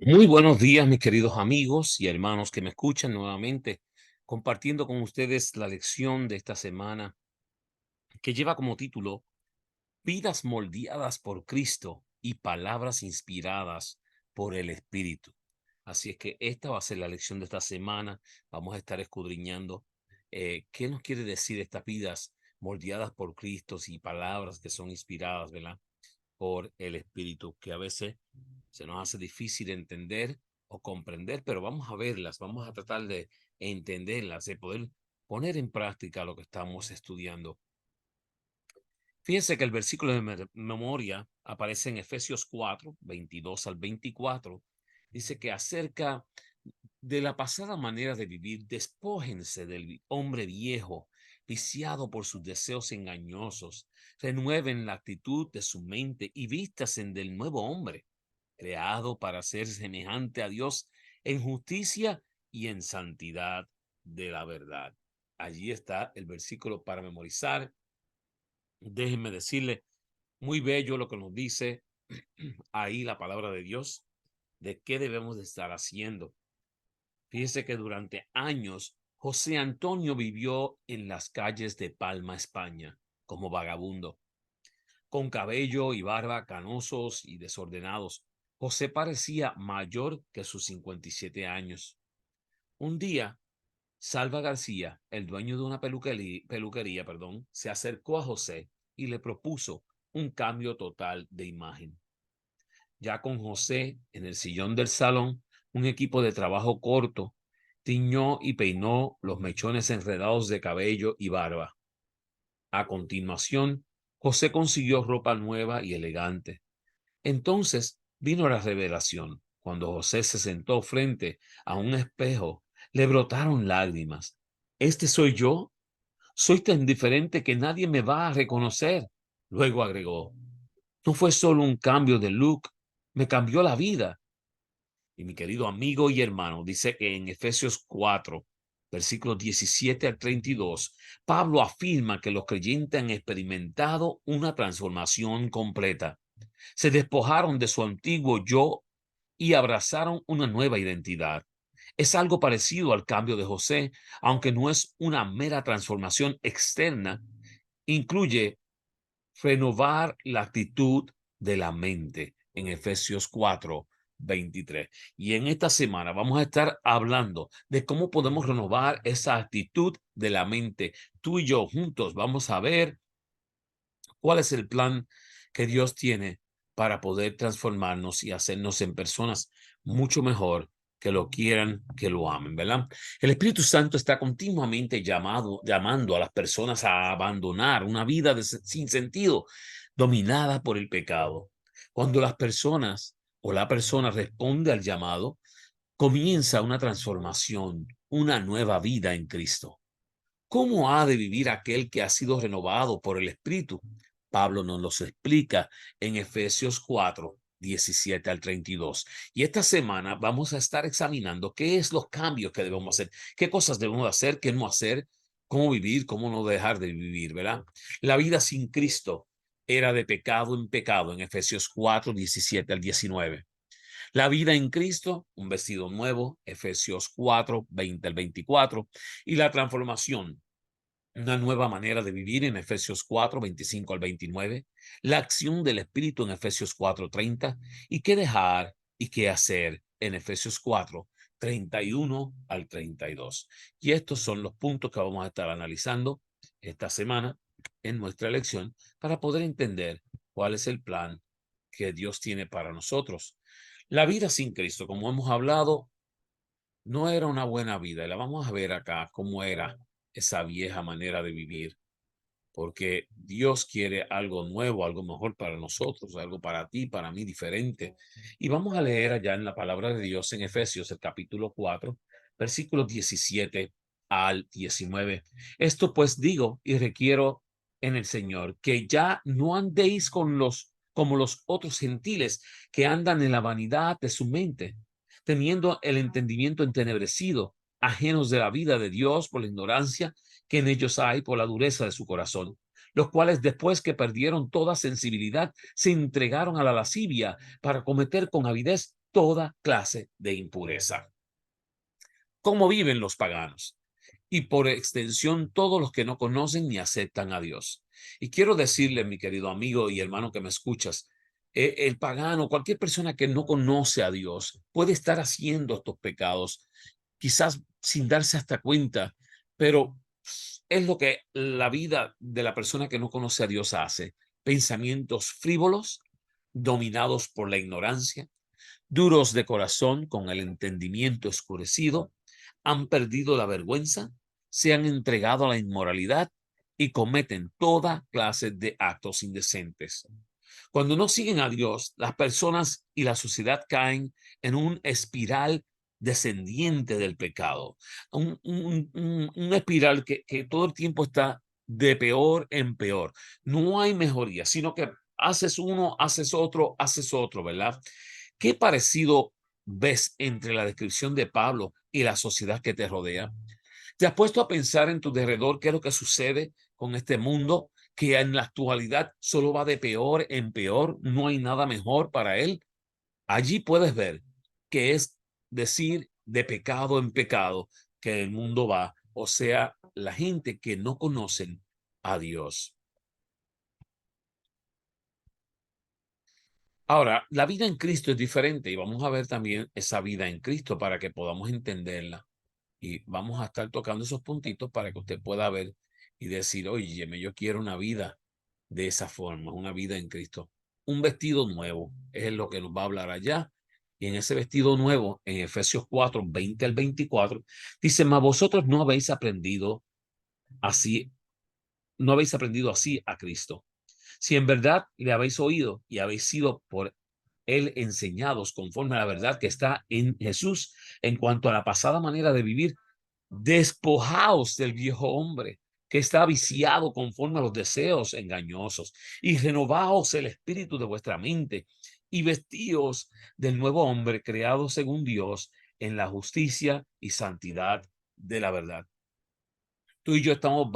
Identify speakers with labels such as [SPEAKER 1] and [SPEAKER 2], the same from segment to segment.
[SPEAKER 1] Muy buenos días, mis queridos amigos y hermanos que me escuchan nuevamente, compartiendo con ustedes la lección de esta semana que lleva como título Vidas moldeadas por Cristo y palabras inspiradas por el Espíritu. Así es que esta va a ser la lección de esta semana. Vamos a estar escudriñando qué nos quiere decir estas vidas moldeadas por Cristo y palabras que son inspiradas, ¿verdad? Por el Espíritu, que a veces se nos hace difícil entender o comprender, pero vamos a verlas, vamos a tratar de entenderlas, de poder poner en práctica lo que estamos estudiando. Fíjense que el versículo de memoria aparece en Efesios 4, 22 al 24. Dice que acerca de la pasada manera de vivir, despójense del hombre viejo, viciado por sus deseos engañosos. Renueven la actitud de su mente y vístasen del nuevo hombre, creado para ser semejante a Dios en justicia y en santidad de la verdad. Allí está el versículo para memorizar. Déjenme decirle, muy bello lo que nos dice ahí la palabra de Dios, de qué debemos de estar haciendo. Fíjese que durante años José Antonio vivió en las calles de Palma, España, como vagabundo, con cabello y barba canosos y desordenados. José parecía mayor que sus 57 años. Un día, Salva García, el dueño de una peluquería, se acercó a José y le propuso un cambio total de imagen. Ya con José en el sillón del salón, un equipo de trabajo corto tiñó y peinó los mechones enredados de cabello y barba. A continuación, José consiguió ropa nueva y elegante. Entonces vino la revelación. Cuando José se sentó frente a un espejo, le brotaron lágrimas. ¿Este soy yo? Soy tan diferente que nadie me va a reconocer. Luego agregó, no fue solo un cambio de look, me cambió la vida. Y mi querido amigo y hermano, dice que en Efesios 4, versículos 17 al 32, Pablo afirma que los creyentes han experimentado una transformación completa. Se despojaron de su antiguo yo y abrazaron una nueva identidad. Es algo parecido al cambio de José, aunque no es una mera transformación externa, incluye renovar la actitud de la mente en Efesios 4, 23. Y en esta semana vamos a estar hablando de cómo podemos renovar esa actitud de la mente. Tú y yo juntos vamos a ver cuál es el plan que Dios tiene para poder transformarnos y hacernos en personas mucho mejor que lo quieran, que lo amen, ¿verdad? El Espíritu Santo está continuamente llamando a las personas a abandonar una vida sin sentido, dominada por el pecado. Cuando las personas o la persona responde al llamado, comienza una transformación, una nueva vida en Cristo. ¿Cómo ha de vivir aquel que ha sido renovado por el Espíritu? Pablo nos los explica en Efesios 4, 17 al 32. Y esta semana vamos a estar examinando qué es los cambios que debemos hacer, qué cosas debemos hacer, qué no hacer, cómo vivir, cómo no dejar de vivir, ¿verdad? La vida sin Cristo era de pecado en pecado en Efesios 4, 17 al 19. La vida en Cristo, un vestido nuevo, Efesios 4, 20 al 24. Y la transformación, una nueva manera de vivir en Efesios 4, 25 al 29, la acción del Espíritu en Efesios 4, 30 y qué dejar y qué hacer en Efesios 4, 31 al 32. Y estos son los puntos que vamos a estar analizando esta semana en nuestra lección para poder entender cuál es el plan que Dios tiene para nosotros. La vida sin Cristo, como hemos hablado, no era una buena vida. Y la vamos a ver acá cómo era esa vieja manera de vivir, porque Dios quiere algo nuevo, algo mejor para nosotros, algo para ti, para mí diferente. Y vamos a leer allá en la palabra de Dios en Efesios, el capítulo 4, versículos 17 al 19. Esto pues digo y requiero en el Señor, que ya no andéis como los otros gentiles que andan en la vanidad de su mente, teniendo el entendimiento entenebrecido, ajenos de la vida de Dios por la ignorancia que en ellos hay por la dureza de su corazón, los cuales después que perdieron toda sensibilidad se entregaron a la lascivia para cometer con avidez toda clase de impureza. ¿Cómo viven los paganos? Y por extensión todos los que no conocen ni aceptan a Dios. Y quiero decirle, mi querido amigo y hermano que me escuchas, el pagano, cualquier persona que no conoce a Dios, puede estar haciendo estos pecados, quizás sin darse hasta cuenta, pero es lo que la vida de la persona que no conoce a Dios hace. Pensamientos frívolos, dominados por la ignorancia, duros de corazón con el entendimiento oscurecido, han perdido la vergüenza, se han entregado a la inmoralidad y cometen toda clase de actos indecentes. Cuando no siguen a Dios, las personas y la sociedad caen en un espiral descendiente del pecado, un espiral que todo el tiempo está de peor en peor. No hay mejoría, sino que haces uno, haces otro, ¿verdad? ¿Qué parecido ves entre la descripción de Pablo y la sociedad que te rodea? ¿Te has puesto a pensar en tu derredor qué es lo que sucede con este mundo que en la actualidad solo va de peor en peor? No hay nada mejor para él. Allí puedes ver que es decir de pecado en pecado que el mundo va, o sea, la gente que no conocen a Dios. Ahora, la vida en Cristo es diferente y vamos a ver también esa vida en Cristo para que podamos entenderla. Y vamos a estar tocando esos puntitos para que usted pueda ver y decir, oye, yo quiero una vida de esa forma, una vida en Cristo. Un vestido nuevo es lo que nos va a hablar allá. Y en ese vestido nuevo, en Efesios 4, 20 al 24, dice, mas vosotros no habéis aprendido así a Cristo. Si en verdad le habéis oído y habéis sido por él enseñados conforme a la verdad que está en Jesús, en cuanto a la pasada manera de vivir, despojaos del viejo hombre que está viciado conforme a los deseos engañosos y renovaos el espíritu de vuestra mente y vestíos del nuevo hombre creado según Dios en la justicia y santidad de la verdad. Tú y yo estamos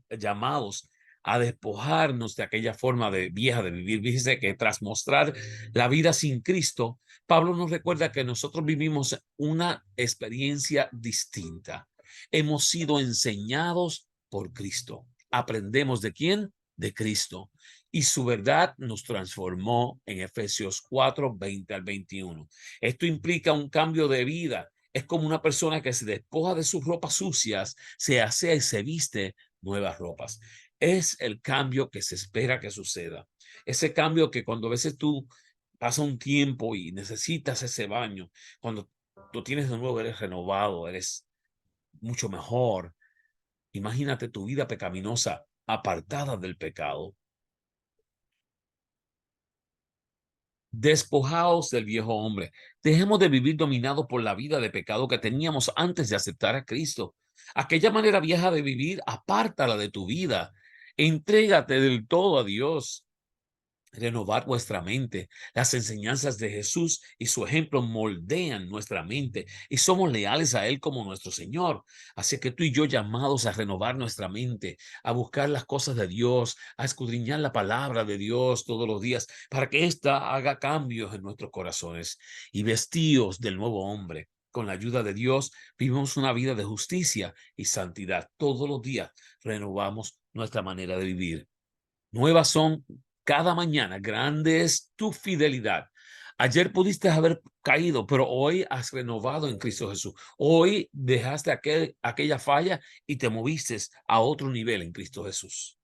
[SPEAKER 1] llamados a despojarnos de aquella forma de vieja de vivir. Dice que tras mostrar la vida sin Cristo, Pablo nos recuerda que nosotros vivimos una experiencia distinta. Hemos sido enseñados por Cristo. ¿Aprendemos de quién? De Cristo. Y su verdad nos transformó en Efesios 4, 20 al 21. Esto implica un cambio de vida. Es como una persona que se despoja de sus ropas sucias, se asea y se viste nuevas ropas. Es el cambio que se espera que suceda. Ese cambio que cuando a veces tú pasa un tiempo y necesitas ese baño, cuando tú tienes de nuevo, eres renovado, eres mucho mejor. Imagínate tu vida pecaminosa apartada del pecado. Despojaos del viejo hombre. Dejemos de vivir dominados por la vida de pecado que teníamos antes de aceptar a Cristo. Aquella manera vieja de vivir, apártala de tu vida. Entrégate del todo a Dios. Renovar vuestra mente. Las enseñanzas de Jesús y su ejemplo moldean nuestra mente y somos leales a Él como nuestro Señor. Así que tú y yo llamados a renovar nuestra mente, a buscar las cosas de Dios, a escudriñar la palabra de Dios todos los días para que ésta haga cambios en nuestros corazones y vestidos del nuevo hombre. Con la ayuda de Dios, vivimos una vida de justicia y santidad. Todos los días renovamos nuestra manera de vivir. Nuevas son cada mañana, grande es tu fidelidad. Ayer pudiste haber caído, pero hoy has renovado en Cristo Jesús. Hoy dejaste aquella falla y te moviste a otro nivel en Cristo Jesús.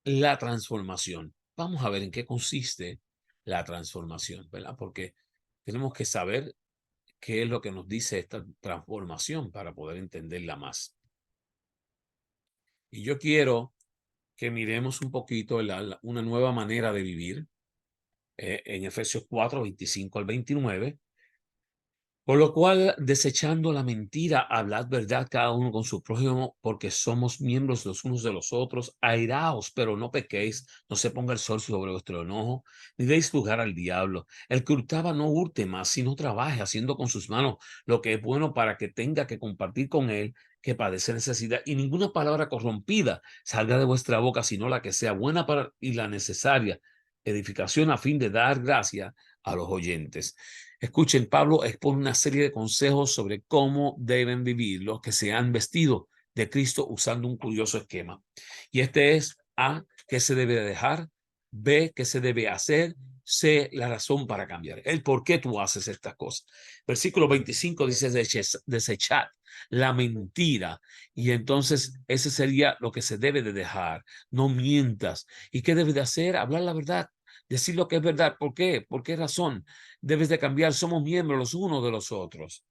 [SPEAKER 1] La transformación. Vamos a ver en qué consiste la transformación, ¿verdad? Porque tenemos que saber qué es lo que nos dice esta transformación para poder entenderla más. Y yo quiero que miremos un poquito una nueva manera de vivir en Efesios 4, 25 al 29. Por lo cual, desechando la mentira, hablad verdad cada uno con su prójimo, porque somos miembros los unos de los otros. Airaos, pero no pequéis, no se ponga el sol sobre vuestro enojo, ni deis lugar al diablo. El que hurtaba no hurte más, sino trabaje, haciendo con sus manos lo que es bueno para que tenga que compartir con él que padece necesidad. Y ninguna palabra corrompida salga de vuestra boca, sino la que sea buena para y la necesaria edificación a fin de dar gracia a los oyentes. Escuchen, Pablo expone una serie de consejos sobre cómo deben vivir los que se han vestido de Cristo usando un curioso esquema. Y este es A, qué se debe dejar, B, qué se debe hacer, C, la razón para cambiar, el por qué tú haces estas cosas. Versículo 25 dice, desechad la mentira. Y entonces ese sería lo que se debe de dejar. No mientas. ¿Y qué debes de hacer? Hablar la verdad. Decir lo que es verdad. ¿Por qué? ¿Por qué razón? Debes de cambiar. Somos miembros los unos de los otros.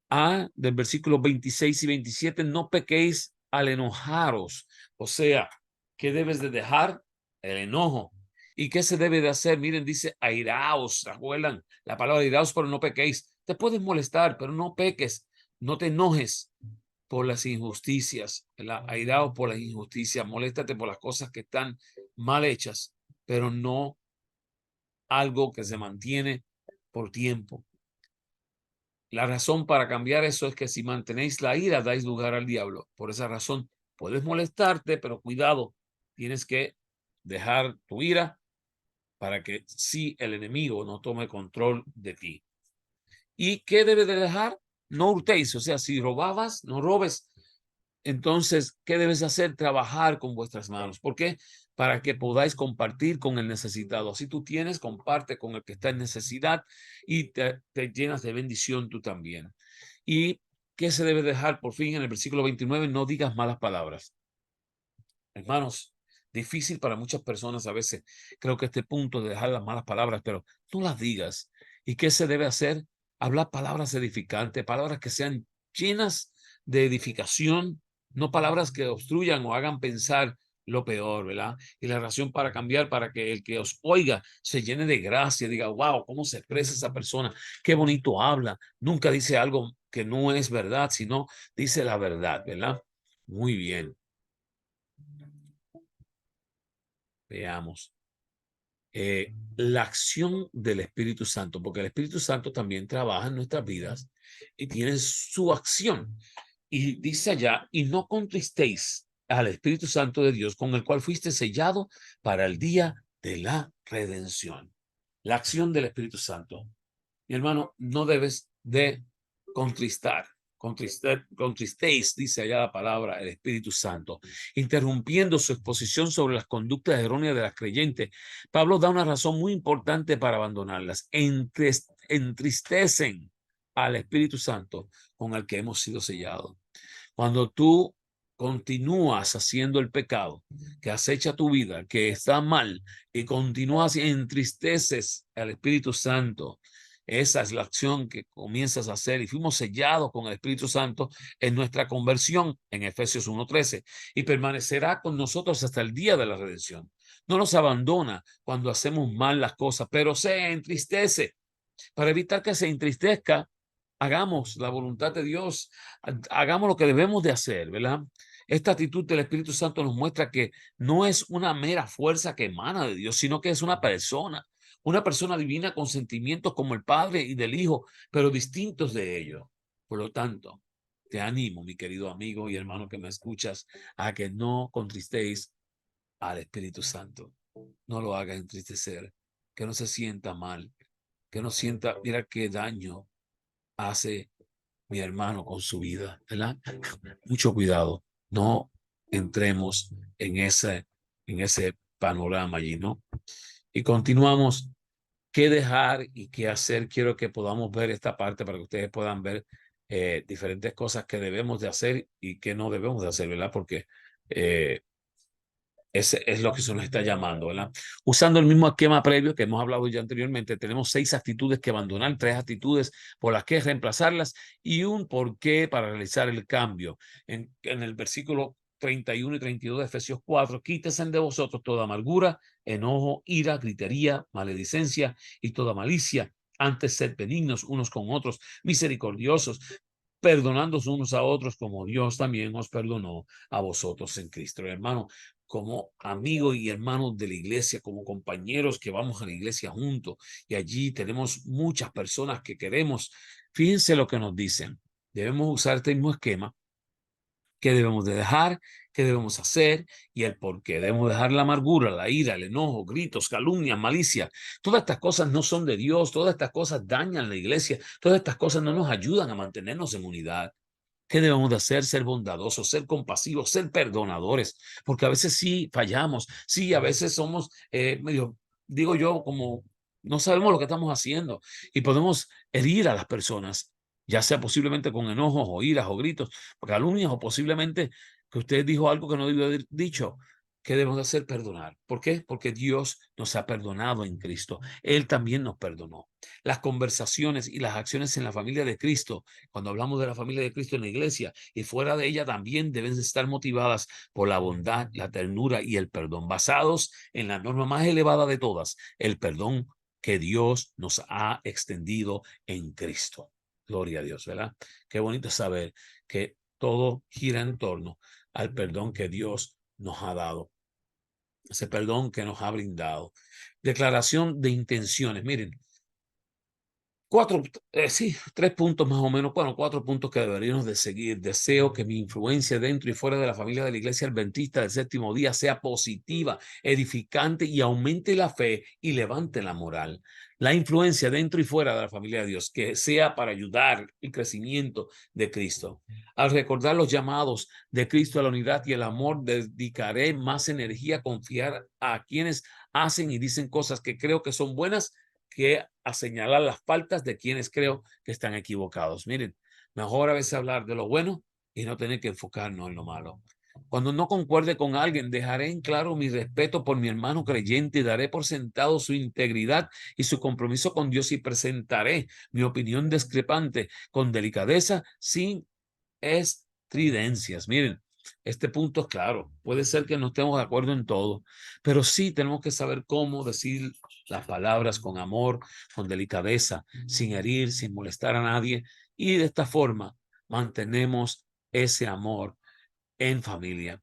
[SPEAKER 1] A, del versículo 26 y 27, no pequéis al enojaros. O sea, ¿qué debes de dejar? El enojo. ¿Y qué se debe de hacer? Miren, dice airaos, ¿se acuerdan? La palabra airaos, pero no pequéis. Te puedes molestar, pero no peques. No te enojes por las injusticias, airado por las injusticias, moléstate por las cosas que están mal hechas, pero no algo que se mantiene por tiempo. La razón para cambiar eso es que si mantenéis la ira, dais lugar al diablo. Por esa razón, puedes molestarte, pero cuidado, tienes que dejar tu ira para que si el enemigo no tome control de ti. ¿Y qué debes de dejar? No hurtéis, o sea, si robabas, no robes. Entonces, ¿qué debes hacer? Trabajar con vuestras manos. ¿Por qué? Para que podáis compartir con el necesitado. Si tú tienes, comparte con el que está en necesidad y te llenas de bendición tú también. ¿Y qué se debe dejar? Por fin, en el versículo 29, no digas malas palabras. Hermanos, difícil para muchas personas a veces. Creo que este punto de dejar las malas palabras, pero no las digas. ¿Y qué se debe hacer? Hablar palabras edificantes, palabras que sean llenas de edificación, no palabras que obstruyan o hagan pensar lo peor, ¿verdad? Y la razón para cambiar, para que el que os oiga se llene de gracia, diga, wow, ¿cómo se expresa esa persona? Qué bonito habla. Nunca dice algo que no es verdad, sino dice la verdad, ¿verdad? Muy bien. Veamos. La acción del Espíritu Santo, porque el Espíritu Santo también trabaja en nuestras vidas y tiene su acción. Y dice allá, y no contristéis al Espíritu Santo de Dios, con el cual fuiste sellado para el día de la redención. La acción del Espíritu Santo. Mi hermano, no debes de contristar. Contristéis, dice allá la palabra, el Espíritu Santo, interrumpiendo su exposición sobre las conductas erróneas de las creyentes. Pablo da una razón muy importante para abandonarlas. Entristecen al Espíritu Santo con el que hemos sido sellados. Cuando tú continúas haciendo el pecado que acecha tu vida, que está mal, y continúas y entristeces al Espíritu Santo, esa es la acción que comienzas a hacer y fuimos sellados con el Espíritu Santo en nuestra conversión en Efesios 1:13 y permanecerá con nosotros hasta el día de la redención. No nos abandona cuando hacemos mal las cosas, pero se entristece. Para evitar que se entristezca, hagamos la voluntad de Dios, hagamos lo que debemos de hacer, ¿verdad? Esta actitud del Espíritu Santo nos muestra que no es una mera fuerza que emana de Dios, sino que es una persona divina con sentimientos como el Padre y del Hijo, pero distintos de ellos. Por lo tanto, te animo, mi querido amigo y hermano que me escuchas, a que no contristéis al Espíritu Santo. No lo haga entristecer, que no se sienta mal, que no sienta, mira qué daño hace mi hermano con su vida, ¿verdad? Mucho cuidado, no entremos en ese panorama allí, ¿no? Y continuamos, qué dejar y qué hacer. Quiero que podamos ver esta parte para que ustedes puedan ver diferentes cosas que debemos de hacer y que no debemos de hacer, ¿verdad? Porque ese es lo que se nos está llamando, ¿verdad? Usando el mismo esquema previo que hemos hablado ya anteriormente, tenemos 6 actitudes que abandonar, 3 actitudes por las que reemplazarlas y un porqué para realizar el cambio. En el versículo 31 y 32 de Efesios 4, quítense de vosotros toda amargura, enojo, ira, gritería, maledicencia y toda malicia. Antes ser benignos unos con otros, misericordiosos, perdonándonos unos a otros como Dios también os perdonó a vosotros en Cristo. Hermano, como amigos y hermanos de la iglesia, como compañeros que vamos a la iglesia juntos y allí tenemos muchas personas que queremos, fíjense lo que nos dicen. Debemos usar este mismo esquema. ¿Qué debemos de dejar? ¿Qué debemos hacer? Y el por qué. Debemos dejar la amargura, la ira, el enojo, gritos, calumnias, malicia. Todas estas cosas no son de Dios. Todas estas cosas dañan la iglesia. Todas estas cosas no nos ayudan a mantenernos en unidad. ¿Qué debemos de hacer? Ser bondadosos, ser compasivos, ser perdonadores, porque a veces sí fallamos, sí, a veces somos medio, digo yo, como no sabemos lo que estamos haciendo y podemos herir a las personas, ya sea posiblemente con enojos o iras o gritos, calumnias o posiblemente que usted dijo algo que no debió haber dicho. ¿Qué debemos de hacer? Perdonar. ¿Por qué? Porque Dios nos ha perdonado en Cristo. Él también nos perdonó. Las conversaciones y las acciones en la familia de Cristo, cuando hablamos de la familia de Cristo en la iglesia y fuera de ella, también deben estar motivadas por la bondad, la ternura y el perdón, basados en la norma más elevada de todas, el perdón que Dios nos ha extendido en Cristo. Gloria a Dios, ¿verdad? Qué bonito saber que todo gira en torno al perdón que Dios nos ha dado, ese perdón que nos ha brindado. Declaración de intenciones. Miren, tres puntos más o menos, bueno, 4 puntos que deberíamos de seguir. Deseo que mi influencia dentro y fuera de la familia de la Iglesia Adventista del Séptimo Día sea positiva, edificante y aumente la fe y levante la moral. La influencia dentro y fuera de la familia de Dios, que sea para ayudar el crecimiento de Cristo. Al recordar los llamados de Cristo a la unidad y el amor, dedicaré más energía a confiar a quienes hacen y dicen cosas que creo que son buenas que a señalar las faltas de quienes creo que están equivocados. Miren, mejor a veces hablar de lo bueno y no tener que enfocarnos en lo malo. Cuando no concuerde con alguien, dejaré en claro mi respeto por mi hermano creyente y daré por sentado su integridad y su compromiso con Dios y presentaré mi opinión discrepante con delicadeza sin estridencias. Miren, este punto es claro. Puede ser que no estemos de acuerdo en todo, pero sí tenemos que saber cómo decir las palabras con amor, con delicadeza, sin herir, sin molestar a nadie. Y de esta forma mantenemos ese amor en familia.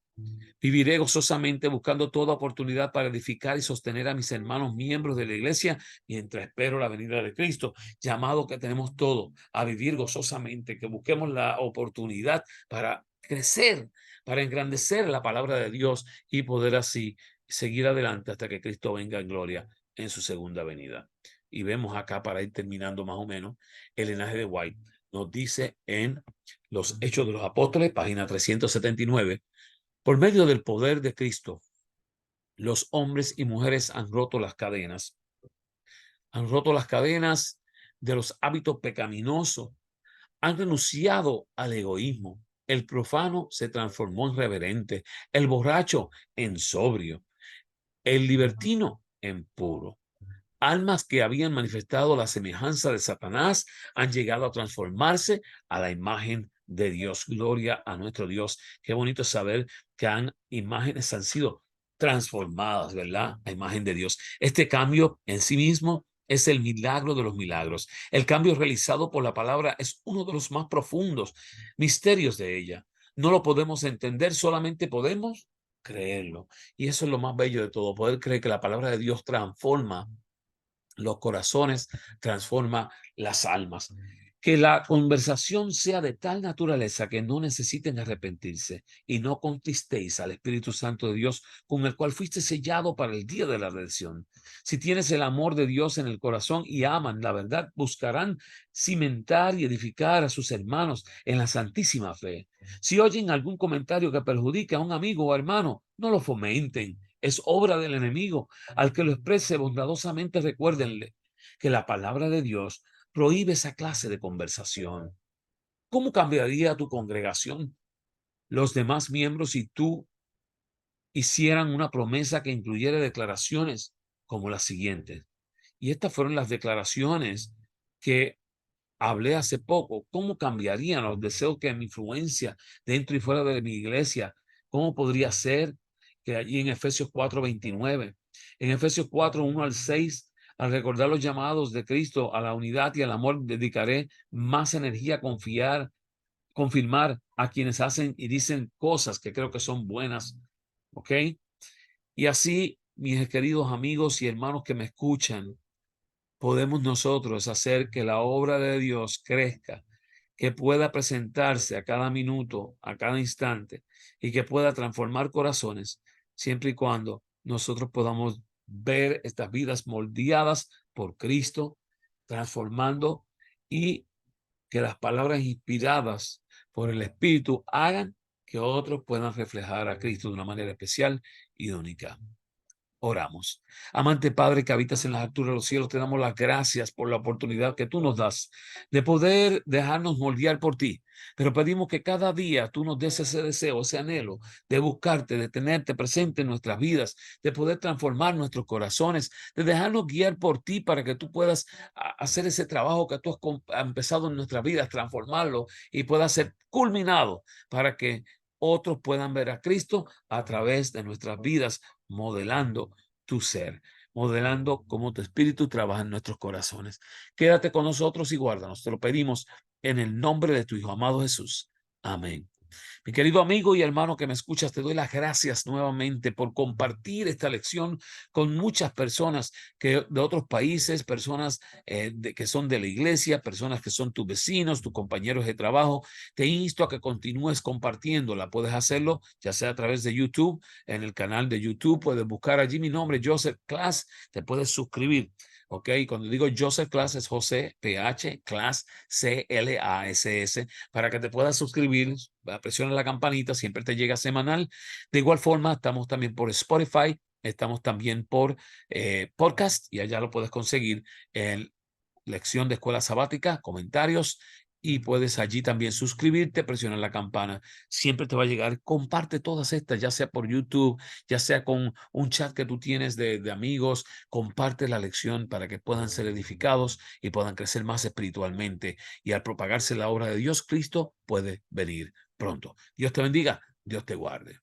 [SPEAKER 1] Viviré gozosamente buscando toda oportunidad para edificar y sostener a mis hermanos miembros de la iglesia mientras espero la venida de Cristo, llamado que tenemos todo a vivir gozosamente, que busquemos la oportunidad para crecer, para engrandecer la palabra de Dios y poder así seguir adelante hasta que Cristo venga en gloria en su segunda venida. Y vemos acá, para ir terminando más o menos, el linaje de White nos dice en los Hechos de los Apóstoles, página 379, por medio del poder de Cristo, los hombres y mujeres han roto las cadenas de los hábitos pecaminosos, han renunciado al egoísmo. El profano se transformó en reverente, el borracho en sobrio, el libertino en puro. Almas que habían manifestado la semejanza de Satanás han llegado a transformarse a la imagen de Dios. Gloria a nuestro Dios. Qué bonito saber que imágenes han sido transformadas, ¿verdad? A imagen de Dios. Este cambio en sí mismo es el milagro de los milagros. El cambio realizado por la palabra es uno de los más profundos misterios de ella. No lo podemos entender, solamente podemos creerlo. Y eso es lo más bello de todo, poder creer que la palabra de Dios transforma los corazones, transforma las almas. Que la conversación sea de tal naturaleza que no necesiten arrepentirse y no contristéis al Espíritu Santo de Dios con el cual fuiste sellado para el día de la redención. Si tienes el amor de Dios en el corazón y aman la verdad, buscarán cimentar y edificar a sus hermanos en la santísima fe. Si oyen algún comentario que perjudique a un amigo o hermano, no lo fomenten. Es obra del enemigo. Al que lo exprese bondadosamente, recuérdenle que la palabra de Dios prohíbe esa clase de conversación. ¿Cómo cambiaría tu congregación? Los demás miembros y tú hicieran una promesa que incluyera declaraciones como las siguientes. Y estas fueron las declaraciones que hablé hace poco. ¿Cómo cambiarían los deseos que mi influencia dentro y fuera de mi iglesia? ¿Cómo podría ser que allí en Efesios 4:29, en Efesios 4:1 al 6, Al recordar los llamados de Cristo a la unidad y al amor, dedicaré más energía a confirmar a quienes hacen y dicen cosas que creo que son buenas. ¿Ok? Y así, mis queridos amigos y hermanos que me escuchan, podemos nosotros hacer que la obra de Dios crezca, que pueda presentarse a cada minuto, a cada instante, y que pueda transformar corazones, siempre y cuando nosotros podamos ver estas vidas moldeadas por Cristo, transformando, y que las palabras inspiradas por el Espíritu hagan que otros puedan reflejar a Cristo de una manera especial y única. Oramos. Amante Padre que habitas en las alturas de los cielos, te damos las gracias por la oportunidad que tú nos das de poder dejarnos moldear por ti. Pero pedimos que cada día tú nos des ese deseo, ese anhelo de buscarte, de tenerte presente en nuestras vidas, de poder transformar nuestros corazones, de dejarnos guiar por ti para que tú puedas hacer ese trabajo que tú has empezado en nuestras vidas, transformarlo y pueda ser culminado para que otros puedan ver a Cristo a través de nuestras vidas, modelando tu ser, modelando cómo tu espíritu trabaja en nuestros corazones. Quédate con nosotros y guárdanos. Te lo pedimos en el nombre de tu Hijo amado Jesús. Amén. Mi querido amigo y hermano que me escuchas, te doy las gracias nuevamente por compartir esta lección con muchas personas de otros países, personas que son de la iglesia, personas que son tus vecinos, tus compañeros de trabajo. Te insto a que continúes compartiéndola. Puedes hacerlo ya sea a través de YouTube, en el canal de YouTube. Puedes buscar allí mi nombre, Joseph Class. Te puedes suscribir. Ok, cuando digo Joseph Class es José PH Class CLASS, para que te puedas suscribir. Presiona la campanita, siempre te llega semanal. De igual forma, estamos también por Spotify, estamos también por podcast, y allá lo puedes conseguir en lección de escuela sabática, comentarios, y puedes allí también suscribirte, presionar la campana. Siempre te va a llegar. Comparte todas estas, ya sea por YouTube, ya sea con un chat que tú tienes de amigos. Comparte la lección para que puedan ser edificados y puedan crecer más espiritualmente. Y al propagarse la obra de Dios, Cristo puede venir pronto. Dios te bendiga, Dios te guarde.